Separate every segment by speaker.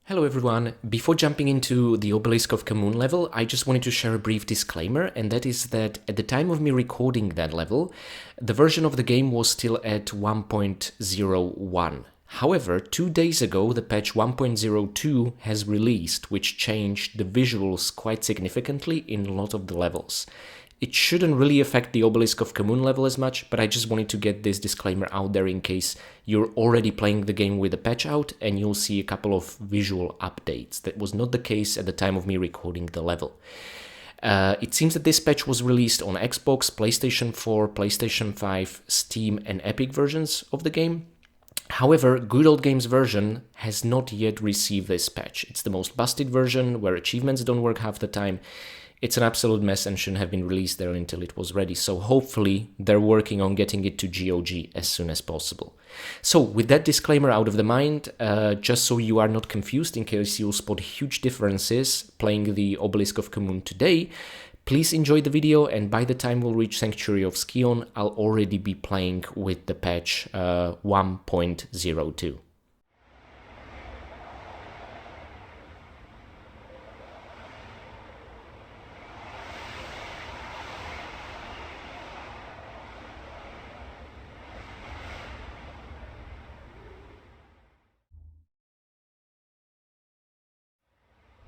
Speaker 1: Hello everyone, before jumping into the Obelisk of Khamoon level, I just wanted to share a brief disclaimer, and that is that at the time of me recording that level, the version of the game was still at 1.01. However, 2 days ago the patch 1.02 has released, which changed the visuals quite significantly in a lot of the levels. It shouldn't really affect the Obelisk of Khamoon level as much, but I just wanted to get this disclaimer out there in case you're already playing the game with the patch out and you'll see a couple of visual updates. That was not the case at the time of me recording the level. It seems that this patch was released on Xbox, PlayStation 4, PlayStation 5, Steam and Epic versions of the game. However, Good Old Games version has not yet received this patch. It's the most busted version where achievements don't work half the time. It's an absolute mess and shouldn't have been released there until it was ready, so hopefully they're working on getting it to GOG as soon as possible. So with that disclaimer out of the mind, just so you are not confused in case you'll spot huge differences playing the Obelisk of Khamoon today, please enjoy the video, and by the time we'll reach Sanctuary of Skion, I'll already be playing with the patch 1.02.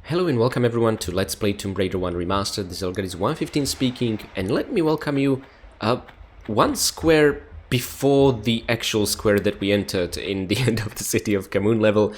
Speaker 1: Hello and welcome everyone to Let's Play Tomb Raider 1 Remastered. This is Obelisk115 speaking, and let me welcome you one square before the actual square that we entered in the end of the City of Khamoon level.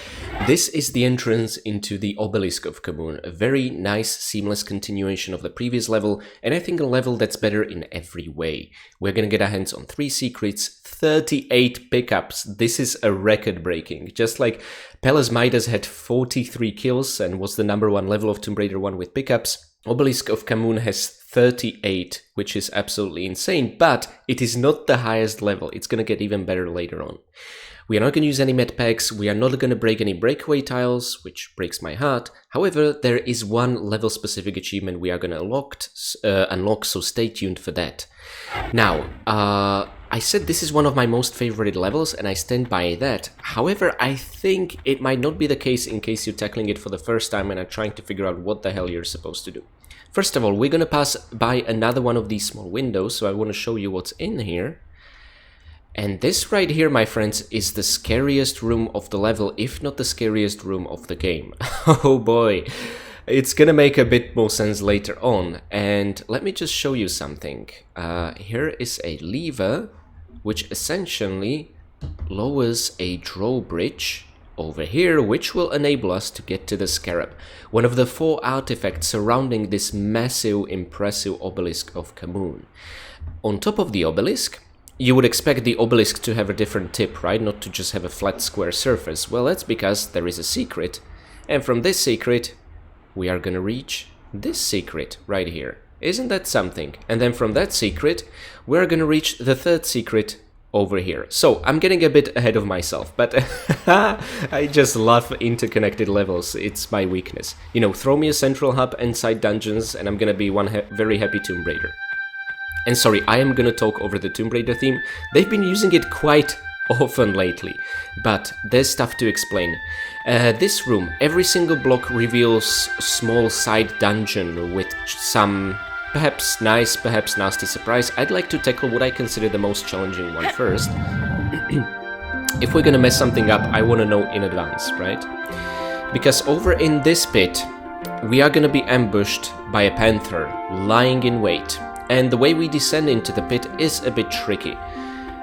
Speaker 1: This is the entrance into the Obelisk of Khamoon, a very nice seamless continuation of the previous level, and I think a level that's better in every way. We're gonna get our hands on 3 secrets, 38 pickups. This is a record breaking. Just like Palace Midas had 43 kills and was the #1 level of Tomb Raider 1 with pickups, Obelisk of Khamoon has 38, which is absolutely insane, but it is not the highest level. It's going to get even better later on. We are not going to use any med packs, we are not going to break any breakaway tiles, which breaks my heart. However, there is one level-specific achievement we are going to unlock, so stay tuned for that. Now, I said this is one of my most favorite levels, and I stand by that. However, I think it might not be the case in case you're tackling it for the first time and are trying to figure out what the hell you're supposed to do. First of all, we're gonna pass by another one of these small windows, so I want to show you what's in here. And this right here, my friends, is the scariest room of the level, if not the scariest room of the game. Oh boy, it's gonna make a bit more sense later on. And let me just show you something. Here is a lever, which essentially lowers a drawbridge over here, which will enable us to get to the scarab, one of the 4 artifacts surrounding this massive, impressive Obelisk of Khamoon. On top of the obelisk, you would expect the obelisk to have a different tip, right? Not to just have a flat square surface. Well, that's because there is a secret, and from this secret, we are gonna reach this secret right here. Isn't that something? And then from that secret, we're gonna reach the 3rd secret over here. So I'm getting a bit ahead of myself, but I just love interconnected levels. It's my weakness. You know, throw me a central hub inside dungeons and I'm gonna be one very happy Tomb Raider. And sorry, I am gonna talk over the Tomb Raider theme. They've been using it quite often lately, but there's stuff to explain. This room, every single block reveals a small side dungeon with some perhaps nice, perhaps nasty surprise. I'd like to tackle what I consider the most challenging one first. If we're gonna mess something up, I wanna know in advance, right? Because over in this pit, we are gonna be ambushed by a panther lying in wait. And the way we descend into the pit is a bit tricky.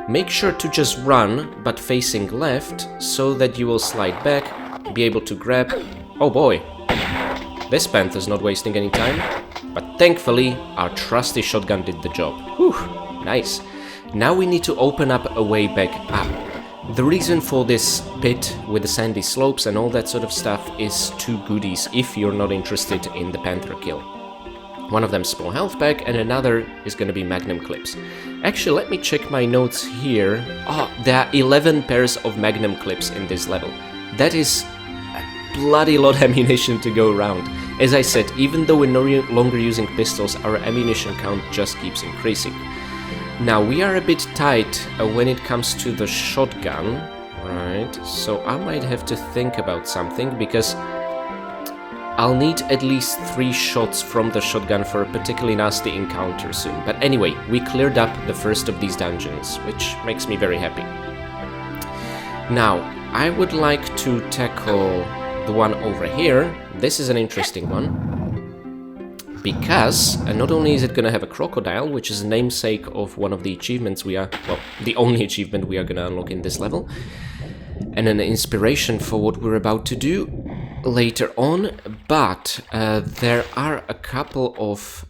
Speaker 1: Make sure to just run, but facing left, so that you will slide back, be able to grab... Oh boy! This panther's not wasting any time. But thankfully, our trusty shotgun did the job. Whew, nice. Now we need to open up a way back up. The reason for this pit with the sandy slopes and all that sort of stuff is 2 goodies if you're not interested in the panther kill. One of them small health pack and another is gonna be magnum clips. Actually, let me check my notes here. Oh, there are 11 pairs of magnum clips in this level. That is a bloody lot of ammunition to go around. As I said, even though we're no longer using pistols, our ammunition count just keeps increasing. Now, we are a bit tight when it comes to the shotgun. Right, so I might have to think about something, because I'll need at least 3 shots from the shotgun for a particularly nasty encounter soon. But anyway, we cleared up the first of these dungeons, which makes me very happy. Now, I would like to tackle the one over here. This is an interesting one, because not only is it gonna have a crocodile, which is a namesake of one of the achievements we are, well, the only achievement we are gonna unlock in this level, and an inspiration for what we're about to do later on, but there are a couple of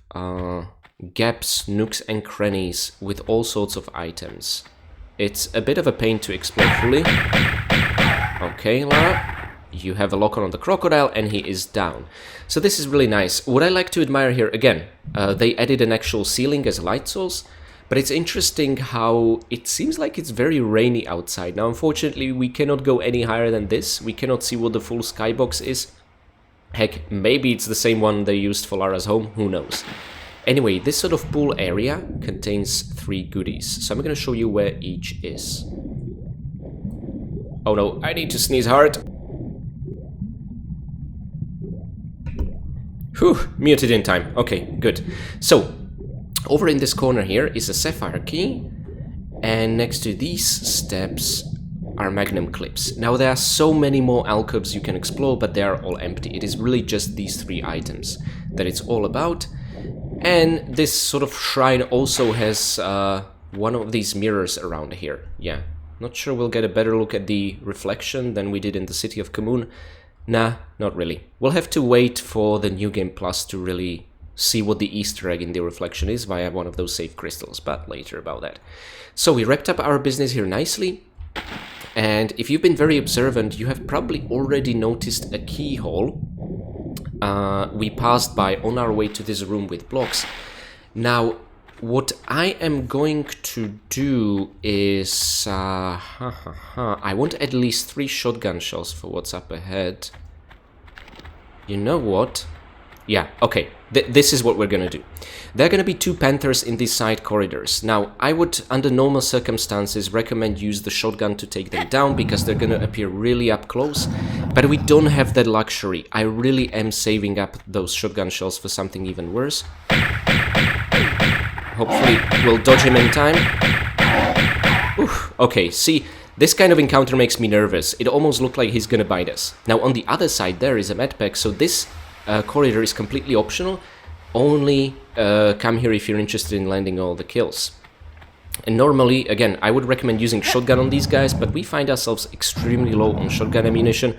Speaker 1: gaps, nooks and crannies with all sorts of items. It's a bit of a pain to explore fully. Okay, Lara, you have a lock on the crocodile and he is down. So this is really nice. What I like to admire here, again, they added an actual ceiling as a light source, but it's interesting how it seems like it's very rainy outside. Now, unfortunately, we cannot go any higher than this. We cannot see what the full skybox is. Heck, maybe it's the same one they used for Lara's home, who knows. Anyway, this sort of pool area contains 3 goodies, so I'm gonna show you where each is. Oh no, I need to sneeze hard. Whew, muted in time. Okay, good. So, over in this corner here is a sapphire key, and next to these steps are magnum clips. Now there are so many more alcoves you can explore, but they are all empty. It is really just these 3 items that it's all about. And this sort of shrine also has one of these mirrors around here. Yeah, not sure we'll get a better look at the reflection than we did in the city of Khamoon. Nah, not really. We'll have to wait for the New Game Plus to really see what the Easter egg in the reflection is via one of those safe crystals, but later about that. So we wrapped up our business here nicely, and if you've been very observant, you have probably already noticed a keyhole we passed by on our way to this room with blocks. Now, what I am going to do is I want at least 3 shotgun shells for what's up ahead. You know what? Yeah, okay, this is what we're gonna do. There are gonna be 2 panthers in these side corridors. Now, I would, under normal circumstances, recommend use the shotgun to take them down, because they're gonna appear really up close, but we don't have that luxury. I really am saving up those shotgun shells for something even worse. Hopefully, we'll dodge him in time. Oof, okay, see, this kind of encounter makes me nervous. It almost looked like he's gonna bite us. Now, on the other side there is a medpack, so this corridor is completely optional. Only come here if you're interested in landing all the kills. And normally, again, I would recommend using shotgun on these guys, but we find ourselves extremely low on shotgun ammunition.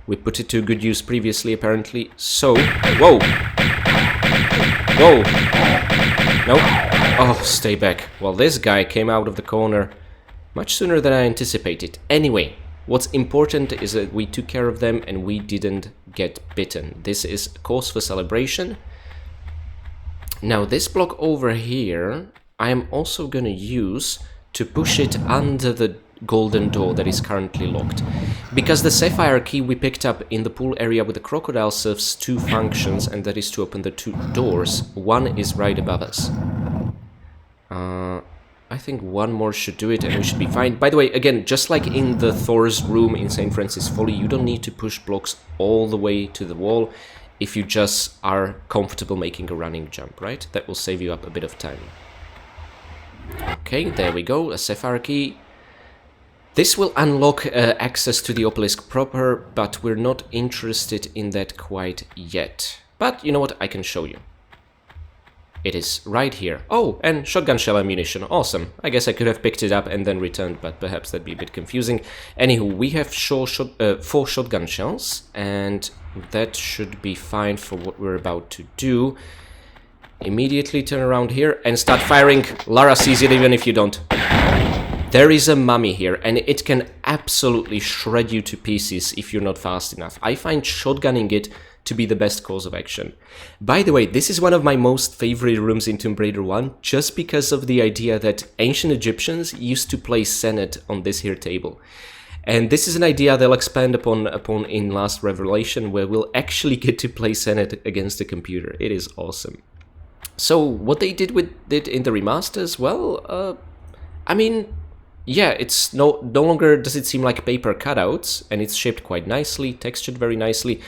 Speaker 1: We put it to good use previously, apparently. So, whoa! Whoa! No? Oh, stay back. Well, this guy came out of the corner much sooner than I anticipated. Anyway, what's important is that we took care of them and we didn't get bitten. This is cause for celebration. Now, this block over here, I am also gonna use to push it under the golden door that is currently locked. Because the sapphire key we picked up in the pool area with the crocodile serves 2 functions, and that is to open the 2 doors. One is right above us. I think one more should do it and we should be fine. By the way, again, just like in the Thor's room in St. Francis Folly, you don't need to push blocks all the way to the wall if you just are comfortable making a running jump, right? That will save you up a bit of time. Okay, there we go, a sapphire key. This will unlock access to the obelisk proper, but we're not interested in that quite yet. But you know what, I can show you. It is right here. Oh, and shotgun shell ammunition. Awesome. I guess I could have picked it up and then returned, but perhaps that'd be a bit confusing. Anywho, we have 4 shotgun shells, and that should be fine for what we're about to do. Immediately turn around here and start firing. Lara sees it even if you don't. There is a mummy here, and it can absolutely shred you to pieces if you're not fast enough. I find shotgunning it to be the best course of action. By the way, this is one of my most favorite rooms in Tomb Raider 1, just because of the idea that ancient Egyptians used to play Senet on this here table. And this is an idea they'll expand upon in Last Revelation, where we'll actually get to play Senet against a computer. It is awesome. So, what they did with it in the remasters, well, I mean, yeah, it's no longer does it seem like paper cutouts, and it's shaped quite nicely, textured very nicely.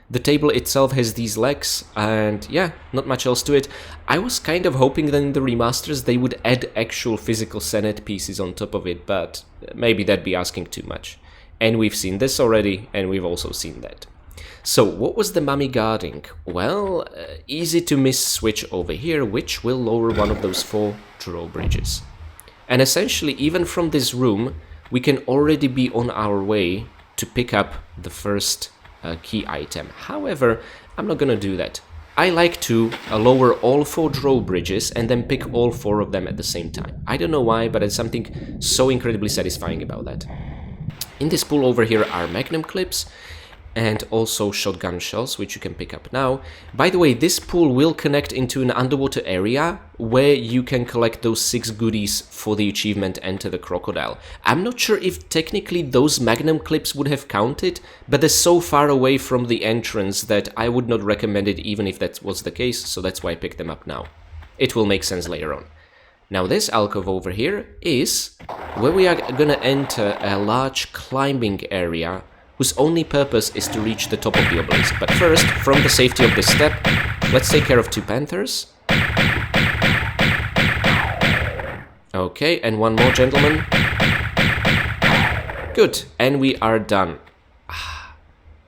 Speaker 1: The table itself has these legs, and yeah, not much else to it. I was kind of hoping that in the remasters they would add actual physical Senet pieces on top of it, but maybe that'd be asking too much. And we've seen this already, and we've also seen that. So, what was the mummy guarding? Well, easy to miss switch over here, which will lower one of those 4 drawbridges. And essentially, even from this room, we can already be on our way to pick up the first key item. However, I'm not gonna do that. I like to lower all 4 drawbridges and then pick all 4 of them at the same time. I don't know why, but it's something so incredibly satisfying about that. In this pool over here are magnum clips and also shotgun shells, which you can pick up now. By the way, this pool will connect into an underwater area where you can collect those 6 goodies for the achievement Enter the Crocodile. I'm not sure if technically those magnum clips would have counted, but they're so far away from the entrance that I would not recommend it even if that was the case, so that's why I picked them up now. It will make sense later on. Now this alcove over here is where we are gonna enter a large climbing area whose only purpose is to reach the top of the obelisk. But first, from the safety of this step, let's take care of 2 panthers. Okay, and 1 more, gentlemen. Good, and we are done.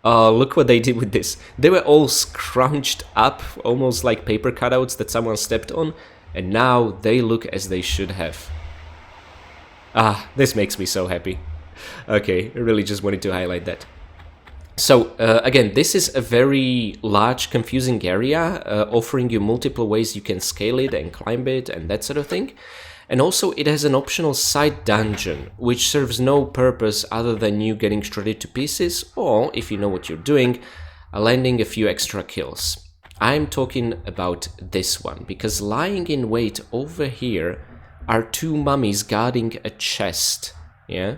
Speaker 1: Oh, look what they did with this. They were all scrunched up, almost like paper cutouts that someone stepped on, and now they look as they should have. Ah, this makes me so happy. Okay, I really just wanted to highlight that. So, again, this is a very large, confusing area, offering you multiple ways you can scale it and climb it and that sort of thing. And also, it has an optional side dungeon, which serves no purpose other than you getting shredded to pieces, or, if you know what you're doing, landing a few extra kills. I'm talking about this one, because lying in wait over here are 2 mummies guarding a chest, yeah?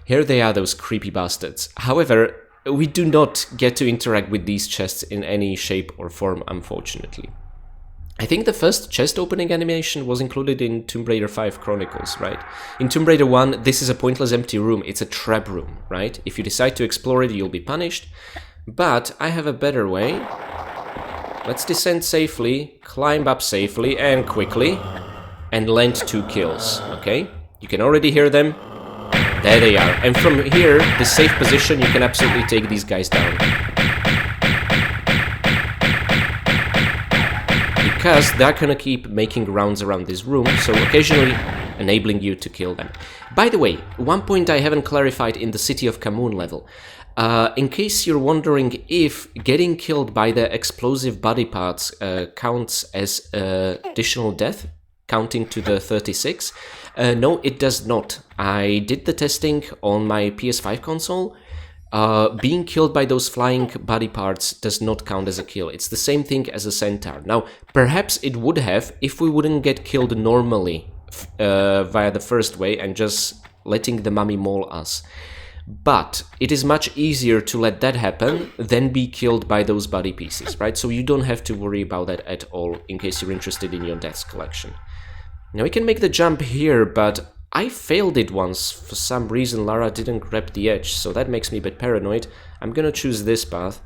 Speaker 1: Here they are, those creepy bastards. However, we do not get to interact with these chests in any shape or form, unfortunately. I think the first chest opening animation was included in Tomb Raider 5 Chronicles, right? In Tomb Raider 1, this is a pointless empty room. It's a trap room, right? If you decide to explore it, you'll be punished. But I have a better way. Let's descend safely, climb up safely and quickly, and land 2 kills, okay? You can already hear them. There they are. And from here, the safe position, you can absolutely take these guys down. Because they're gonna keep making rounds around this room, so occasionally enabling you to kill them. By the way, one point I haven't clarified in the City of Khamoon level. In case you're wondering if getting killed by the explosive body parts counts as additional death, counting to the 36, no, it does not. I did the testing on my PS5 console. Being killed by those flying body parts does not count as a kill. It's the same thing as a centaur. Now, perhaps it would have if we wouldn't get killed normally via the first way and just letting the mummy maul us. But it is much easier to let that happen than be killed by those body pieces, right? So you don't have to worry about that at all in case you're interested in your deaths collection. Now we can make the jump here, but I failed it once. For some reason Lara didn't grab the edge, so that makes me a bit paranoid. I'm gonna choose this path.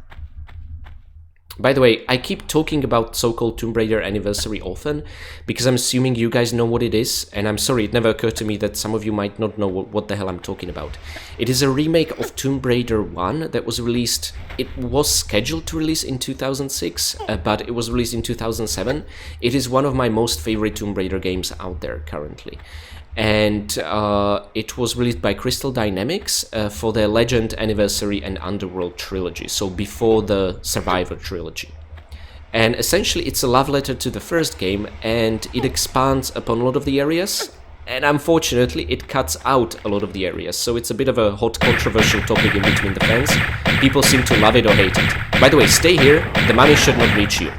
Speaker 1: By the way, I keep talking about so-called Tomb Raider Anniversary often, because I'm assuming you guys know what it is, and I'm sorry, it never occurred to me that some of you might not know what the hell I'm talking about. It is a remake of Tomb Raider 1 that was released, it was scheduled to release in 2006, but it was released in 2007. It is one of my most favorite Tomb Raider games out there currently. And it was released by Crystal Dynamics for their Legend, Anniversary and Underworld trilogy, so before the Survivor trilogy. And essentially it's a love letter to the first game, and it expands upon a lot of the areas, and unfortunately it cuts out a lot of the areas, so it's a bit of a hot controversial topic in between the fans. People seem to love it or hate it. By the way, stay here, the money should not reach you.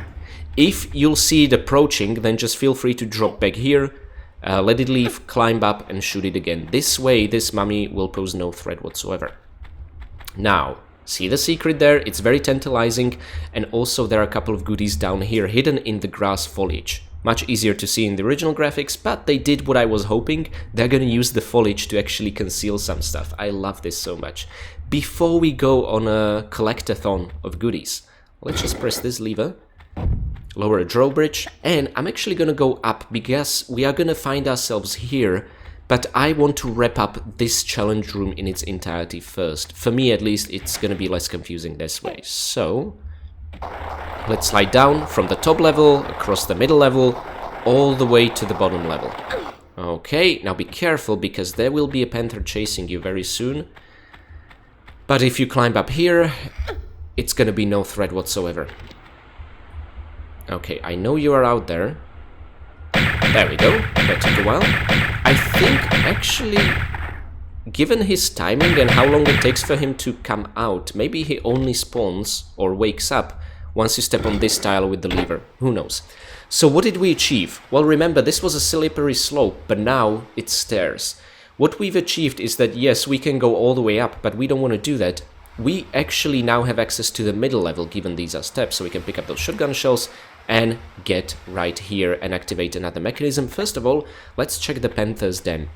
Speaker 1: If you'll see it approaching, then just feel free to drop back here. Let it leave, climb up and shoot it again. This way, this mummy will pose no threat whatsoever. Now, see the secret there? It's very tantalizing, and also there are a couple of goodies down here hidden in the grass foliage. Much easier to see in the original graphics, but they did what I was hoping. They're gonna use the foliage to actually conceal some stuff. I love this so much. Before we go on a collectathon of goodies, let's just press this lever, lower a drawbridge, and I'm actually gonna go up because we are gonna find ourselves here, but I want to wrap up this challenge room in its entirety first. For me at least, it's gonna be less confusing this way. So let's slide down from the top level, across the middle level, all the way to the bottom level. Okay, now be careful because there will be a panther chasing you very soon. But if you climb up here, it's gonna be no threat whatsoever. Okay, I know you are out there. There we go, that took a while. I think actually, given his timing and how long it takes for him to come out, maybe he only spawns or wakes up once you step on this tile with the lever. Who knows? So what did we achieve? Well, remember, this was a slippery slope, but now it's stairs. What we've achieved is that, yes, we can go all the way up, but we don't want to do that. We actually now have access to the middle level, given these are steps, so we can pick up those shotgun shells and get right here and activate another mechanism. First of all, let's check the Panther's Den.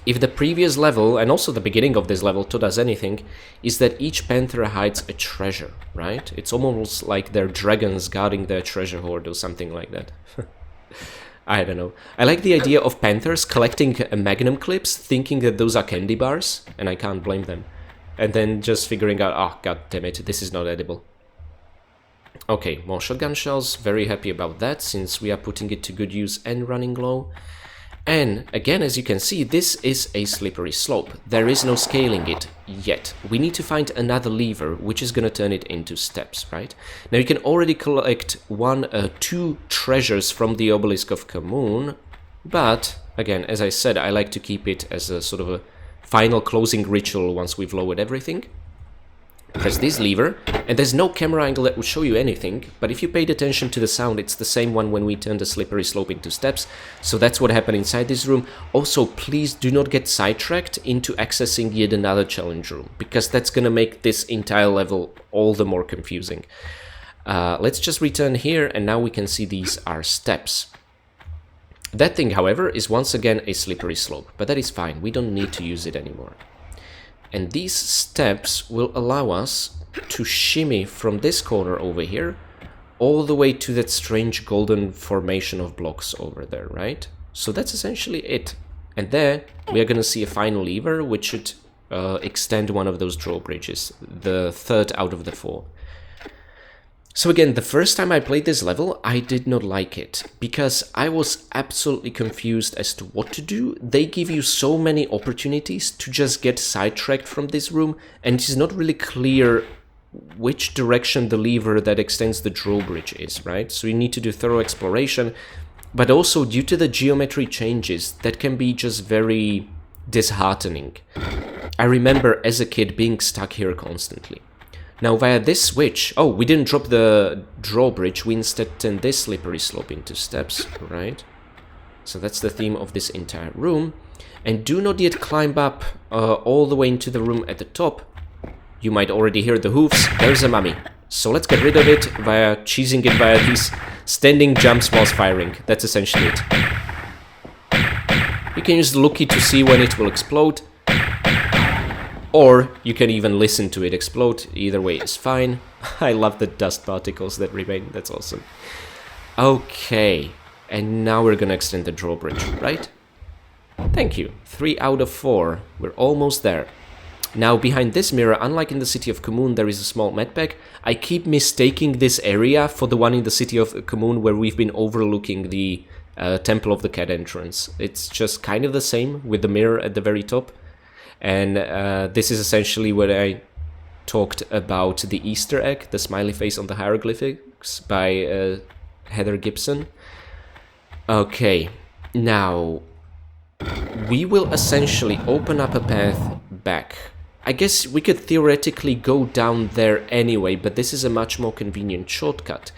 Speaker 1: If the previous level, and also the beginning of this level, taught us anything, is that each Panther hides a treasure, right? It's almost like they're dragons guarding their treasure hoard or something like that. I don't know. I like the idea of Panthers collecting Magnum clips, thinking that those are candy bars, and I can't blame them. And then just figuring out, oh, god damn it, this is not edible. Okay, more shotgun shells, very happy about that, since we are putting it to good use and running low. And again, as you can see, this is a slippery slope. There is no scaling it yet. We need to find another lever, which is going to turn it into steps, right? Now you can already collect two treasures from the Obelisk of Khamoon, but again, as I said, I like to keep it as a sort of a final closing ritual once we've lowered everything. Press this lever, and there's no camera angle that will show you anything, but if you paid attention to the sound, it's the same one when we turned the slippery slope into steps, so that's what happened inside this room. Also, please do not get sidetracked into accessing yet another challenge room, because that's gonna make this entire level all the more confusing. Let's just return here, and now we can see these are steps. That thing, however, is once again a slippery slope, but that is fine, we don't need to use it anymore. And these steps will allow us to shimmy from this corner over here all the way to that strange golden formation of blocks over there, right? So that's essentially it. And there we are going to see a final lever which should extend one of those drawbridges, the third out of the 4. So again, the first time I played this level, I did not like it, because I was absolutely confused as to what to do. They give you so many opportunities to just get sidetracked from this room, and it is not really clear which direction the lever that extends the drawbridge is, right? So you need to do thorough exploration, but also due to the geometry changes, that can be just very disheartening. I remember as a kid being stuck here constantly. Now via this switch, oh, we didn't drop the drawbridge, we instead turned this slippery slope into steps, right? So that's the theme of this entire room. And do not yet climb up all the way into the room at the top. You might already hear the hoofs, there's a mummy. So let's get rid of it via cheesing it via these standing jumps whilst firing. That's essentially it. You can use the lookie to see when it will explode. Or you can even listen to it explode, either way is fine. I love the dust particles that remain, that's awesome. Okay, and now we're gonna extend the drawbridge, right? Thank you, 3 out of 4, we're almost there. Now behind this mirror, unlike in the city of Khamoon, there is a small medpack. I keep mistaking this area for the one in the city of Khamoon where we've been overlooking the Temple of the Cat entrance. It's just kind of the same with the mirror at the very top. And this is essentially where I talked about the Easter egg, the smiley face on the hieroglyphics by Heather Gibson. Okay, now we will essentially open up a path back. I guess we could theoretically go down there anyway, but this is a much more convenient shortcut.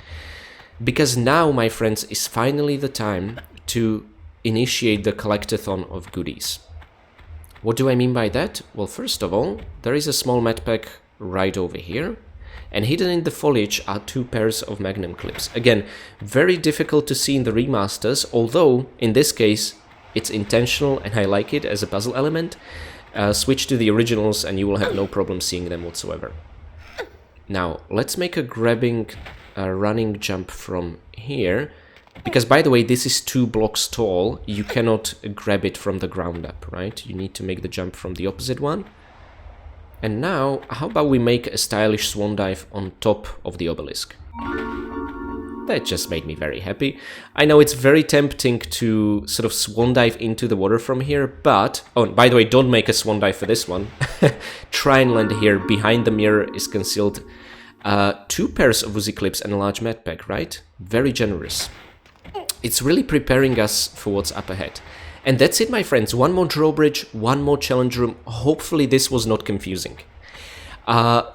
Speaker 1: Because now, my friends, is finally the time to initiate the collectathon of goodies. What do I mean by that? Well, first of all, there is a small medpack right over here. and hidden in the foliage are 2 pairs of magnum clips. Again, very difficult to see in the remasters, although in this case it's intentional and I like it as a puzzle element. Switch to the originals and you will have no problem seeing them whatsoever. Now, let's make a running jump from here. Because, by the way, this is 2 blocks tall. You cannot grab it from the ground up, right? You need to make the jump from the opposite one. And now, how about we make a stylish swan dive on top of the obelisk? That just made me very happy. I know it's very tempting to sort of swan dive into the water from here, but... Oh, by the way, don't make a swan dive for this one. Try and land here. Behind the mirror is concealed 2 pairs of Uzi clips and a large med pack, right? Very generous. It's really preparing us for what's up ahead. And that's it, my friends. 1 more drawbridge, 1 more challenge room. Hopefully this was not confusing.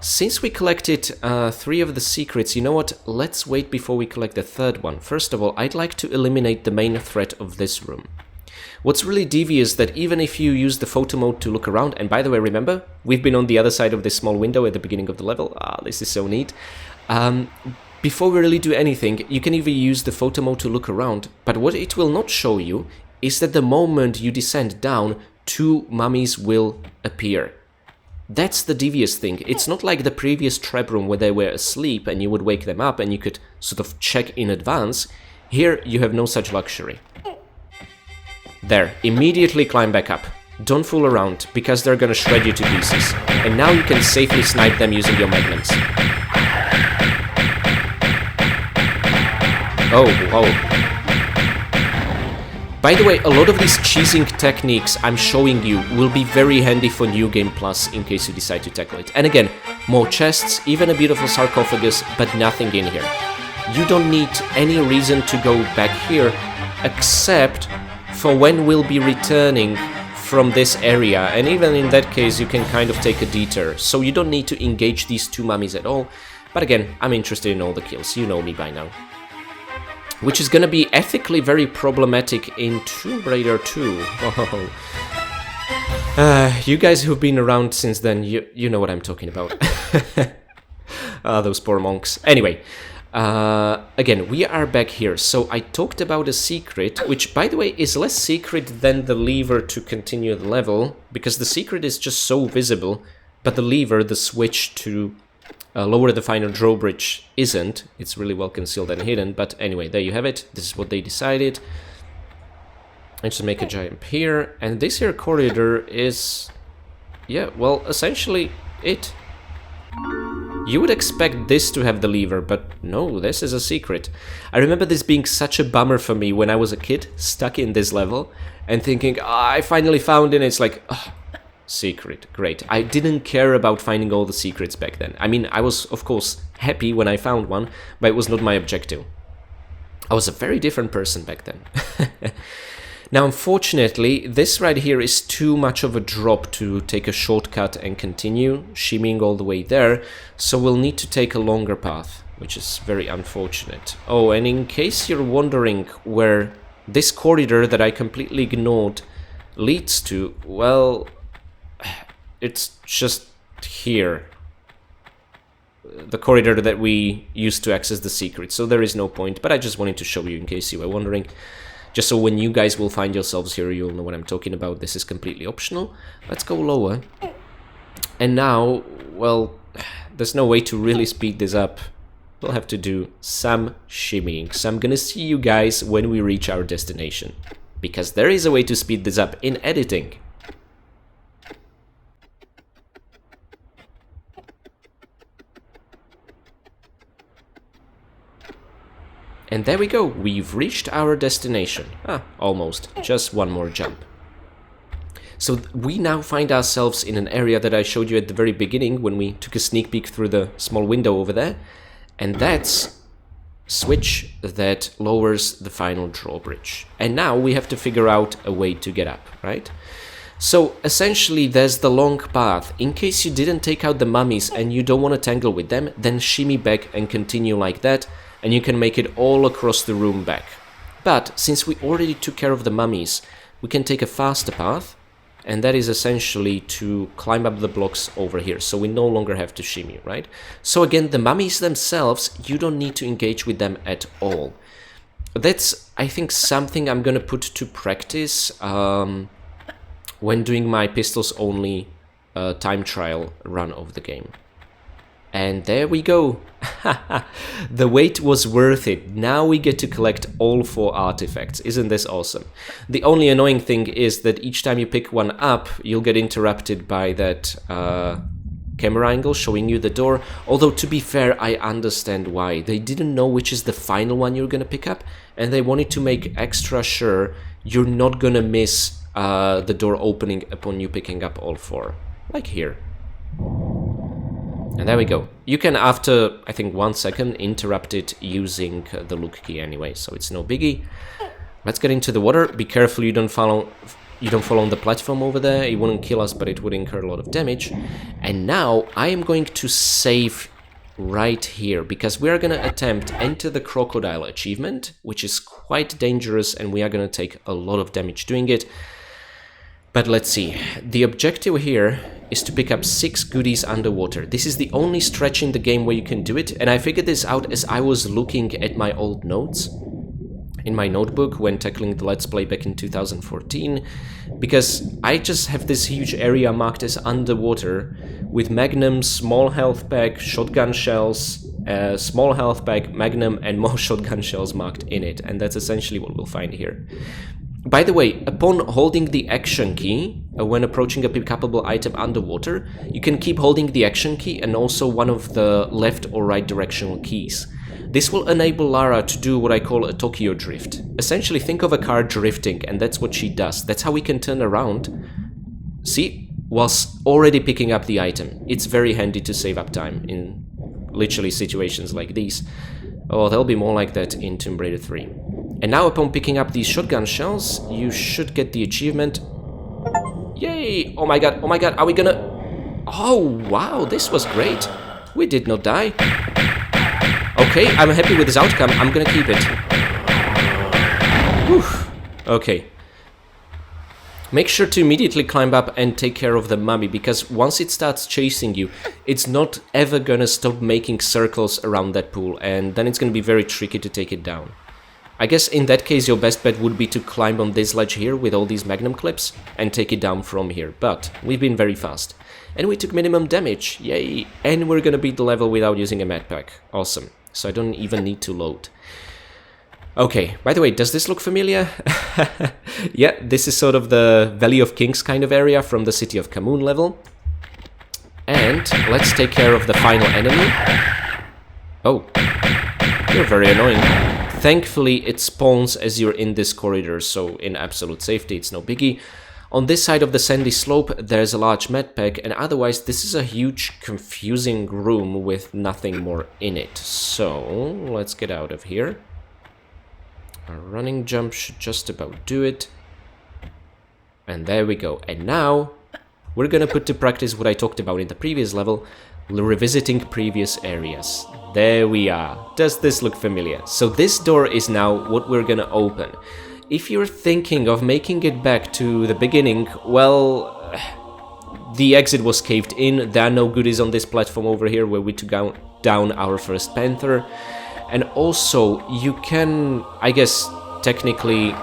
Speaker 1: Since we collected 3 of the secrets, you know what? Let's wait before we collect the 3rd one. First of all, I'd like to eliminate the main threat of this room. What's really devious is that even if you use the photo mode to look around, and by the way, remember, we've been on the other side of this small window at the beginning of the level. This is so neat. Before we really do anything, you can either use the photo mode to look around, but what it will not show you is that the moment you descend down, 2 mummies will appear. That's the devious thing. It's not like the previous trap room where they were asleep and you would wake them up and you could sort of check in advance. Here you have no such luxury. There, immediately climb back up. Don't fool around, because they're gonna shred you to pieces. And now you can safely snipe them using your magnums. Oh, whoa. By the way, a lot of these cheesing techniques I'm showing you will be very handy for New Game Plus in case you decide to tackle it. And again, more chests, even a beautiful sarcophagus, but nothing in here. You don't need any reason to go back here, except for when we'll be returning from this area. And even in that case, you can kind of take a detour. So you don't need to engage these 2 mummies at all. But again, I'm interested in all the kills. You know me by now. Which is gonna be ethically very problematic in Tomb Raider 2. Oh. You guys who've been around since then, you know what I'm talking about. Those poor monks. Anyway, again, we are back here. So I talked about a secret, which, by the way, is less secret than the lever to continue the level, because the secret is just so visible, but the lever, the switch to lower the final drawbridge isn't. It's really well concealed and hidden, but anyway, there you have it. This is what they decided. I just make a jump here, and this here corridor is, yeah, well, essentially it. You would expect this to have the lever, but no, this is a secret. I remember this being such a bummer for me when I was a kid, stuck in this level, and thinking, I finally found it, and it's like, secret, great. I didn't care about finding all the secrets back then. I mean, I was, of course, happy when I found one, but it was not my objective. I was a very different person back then. Now, unfortunately, this right here is too much of a drop to take a shortcut and continue shimmying all the way there, so we'll need to take a longer path, which is very unfortunate. Oh, and in case you're wondering where this corridor that I completely ignored leads to, well, it's just here. The corridor that we used to access the secret, so there is no point, but I just wanted to show you in case you were wondering. Just so when you guys will find yourselves here, you'll know what I'm talking about. This is completely optional. Let's go lower. And now, well, there's no way to really speed this up. We'll have to do some shimmying. So I'm gonna see you guys when we reach our destination, because there is a way to speed this up in editing. And there we go, we've reached our destination. Almost, just 1 more jump. So we now find ourselves in an area that I showed you at the very beginning when we took a sneak peek through the small window over there. And that's switch that lowers the final drawbridge. And now we have to figure out a way to get up, right? So essentially there's the long path. In case you didn't take out the mummies and you don't want to tangle with them, then shimmy back and continue like that, and you can make it all across the room back. But since we already took care of the mummies, we can take a faster path, and that is essentially to climb up the blocks over here, so we no longer have to shimmy, right? So again, the mummies themselves, you don't need to engage with them at all. That's, I think, something I'm gonna put to practice when doing my pistols only time trial run of the game. And there we go. The wait was worth it. Now we get to collect all 4 artifacts. Isn't this awesome? The only annoying thing is that each time you pick one up, you'll get interrupted by that camera angle showing you the door. Although, to be fair, I understand why. They didn't know which is the final one you're gonna pick up, and they wanted to make extra sure you're not gonna miss the door opening upon you picking up all 4. Like here. And there we go. You can, after, I think, 1 second, interrupt it using the look key anyway, so it's no biggie. Let's get into the water. Be careful you don't fall on the platform over there. It wouldn't kill us, but it would incur a lot of damage. And now I am going to save right here, because we are going to attempt Enter the Crocodile achievement, which is quite dangerous, and we are going to take a lot of damage doing it. But let's see. The objective here is to pick up 6 goodies underwater. This is the only stretch in the game where you can do it, and I figured this out as I was looking at my old notes in my notebook when tackling the Let's Play back in 2014, because I just have this huge area marked as underwater with Magnum, small health pack, shotgun shells, small health pack, Magnum, and more shotgun shells marked in it, and that's essentially what we'll find here. By the way, upon holding the action key, when approaching a pickable item underwater, you can keep holding the action key and also one of the left or right directional keys. This will enable Lara to do what I call a Tokyo drift. Essentially, think of a car drifting, and that's what she does. That's how we can turn around, see, whilst already picking up the item. It's very handy to save up time in literally situations like these. Oh, they'll be more like that in Tomb Raider 3. And now upon picking up these shotgun shells, you should get the achievement. Yay! Oh my god, are we gonna... Oh, wow, this was great. We did not die. Okay, I'm happy with this outcome. I'm gonna keep it. Whew. Okay. Make sure to immediately climb up and take care of the mummy, because once it starts chasing you, it's not ever gonna stop making circles around that pool, and then it's gonna be very tricky to take it down. I guess in that case your best bet would be to climb on this ledge here with all these magnum clips and take it down from here, but we've been very fast. And we took minimum damage, yay! And we're gonna beat the level without using a med pack, awesome. So I don't even need to load. Okay, by the way, does this look familiar? Yeah, this is sort of the Valley of Kings kind of area from the City of Khamoon level. And let's take care of the final enemy. Oh, you're very annoying. Thankfully, it spawns as you're in this corridor, so in absolute safety, it's no biggie. On this side of the sandy slope, there's a large med pack, and otherwise this is a huge, confusing room with nothing more in it. So, let's get out of here. A running jump should just about do it. And there we go. And now, we're gonna put to practice what I talked about in the previous level, revisiting previous areas. There we are. Does this look familiar? So this door is now what we're gonna open. If you're thinking of making it back to the beginning, well, the exit was caved in. There are no goodies on this platform over here where we took down our first Panther. And also, you can, I guess, technically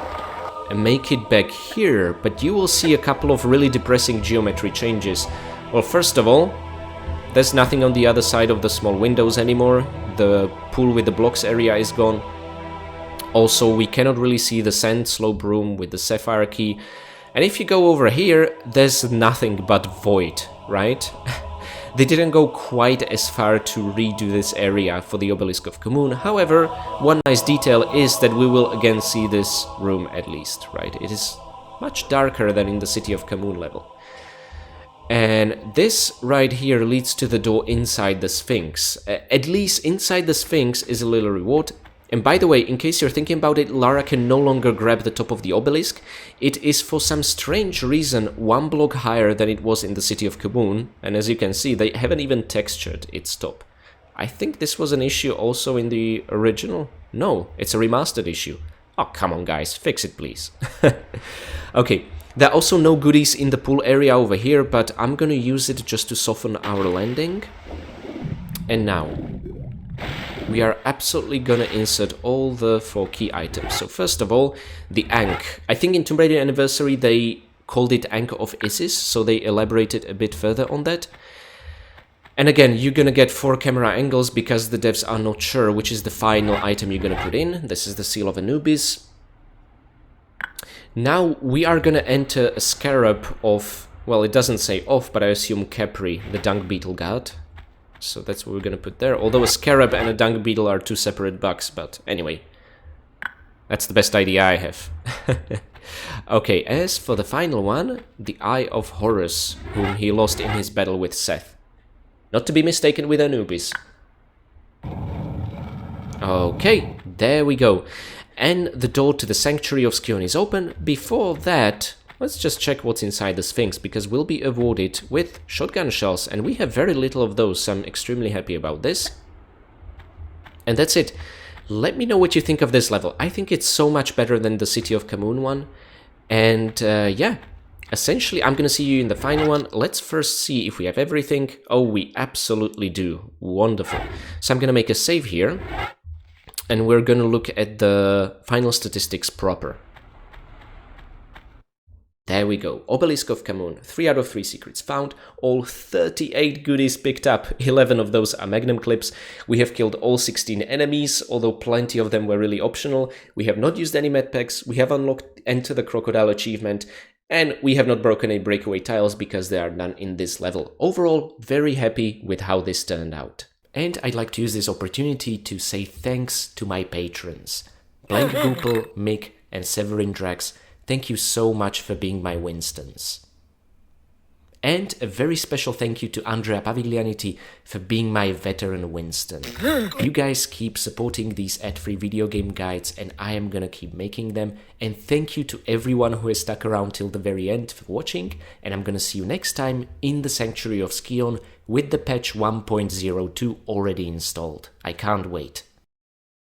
Speaker 1: make it back here, but you will see a couple of really depressing geometry changes. Well, first of all, there's nothing on the other side of the small windows anymore. The pool with the blocks area is gone. Also, we cannot really see the sand slope room with the sapphire key. And if you go over here, there's nothing but void, right? They didn't go quite as far to redo this area for the Obelisk of Khamoon. However, one nice detail is that we will again see this room at least, right? It is much darker than in the City of Khamoon level. And this right here leads to the door inside the Sphinx. At least inside the Sphinx is a little reward. And by the way, in case you're thinking about it, Lara can no longer grab the top of the obelisk. It is for some strange reason 1 block higher than it was in the City of Khamoon. And as you can see, they haven't even textured its top. I think this was an issue also in the original. No, it's a remastered issue. Oh, come on guys, fix it please. Okay, There are also no goodies in the pool area over here, but I'm gonna use it just to soften our landing. And now, we are absolutely gonna insert all the 4 key items. So first of all, the Ankh. I think in Tomb Raider Anniversary they called it Ankh of Isis, so they elaborated a bit further on that. And again, you're gonna get 4 camera angles because the devs are not sure which is the final item you're gonna put in. This is the Seal of Anubis. Now we are gonna enter a scarab of, well, it doesn't say of, but I assume Capri, the dung beetle god. So that's what we're gonna put there. Although a scarab and a dung beetle are 2 separate bugs, but anyway. That's the best idea I have. Okay, as for the final one, the Eye of Horus, whom he lost in his battle with Seth. Not to be mistaken with Anubis. Okay, there we go. And the door to the Sanctuary of Skion is open. Before that, let's just check what's inside the Sphinx, because we'll be awarded with shotgun shells, and we have very little of those, so I'm extremely happy about this. And that's it. Let me know what you think of this level. I think it's so much better than the City of Khamoon one. And yeah, essentially I'm gonna see you in the final one. Let's first see if we have everything. Oh, we absolutely do. Wonderful. So I'm gonna make a save here, and we're gonna look at the final statistics proper. There we go. Obelisk of Khamoon. 3 out of 3 secrets found. All 38 goodies picked up. 11 of those are magnum clips. We have killed all 16 enemies, although plenty of them were really optional. We have not used any medpacks. We have unlocked Enter the Crocodile achievement. And we have not broken any breakaway tiles because there are none in this level. Overall, very happy with how this turned out. And I'd like to use this opportunity to say thanks to my patrons. Blank Goople, Mick, and Severin Drax. Thank you so much for being my Winstons. And a very special thank you to Andrea Paviglianiti for being my veteran Winston. You guys keep supporting these ad-free video game guides, and I am gonna keep making them. And thank you to everyone who has stuck around till the very end for watching, and I'm gonna see you next time in the Sanctuary of Skion with the patch 1.02 already installed. I can't wait.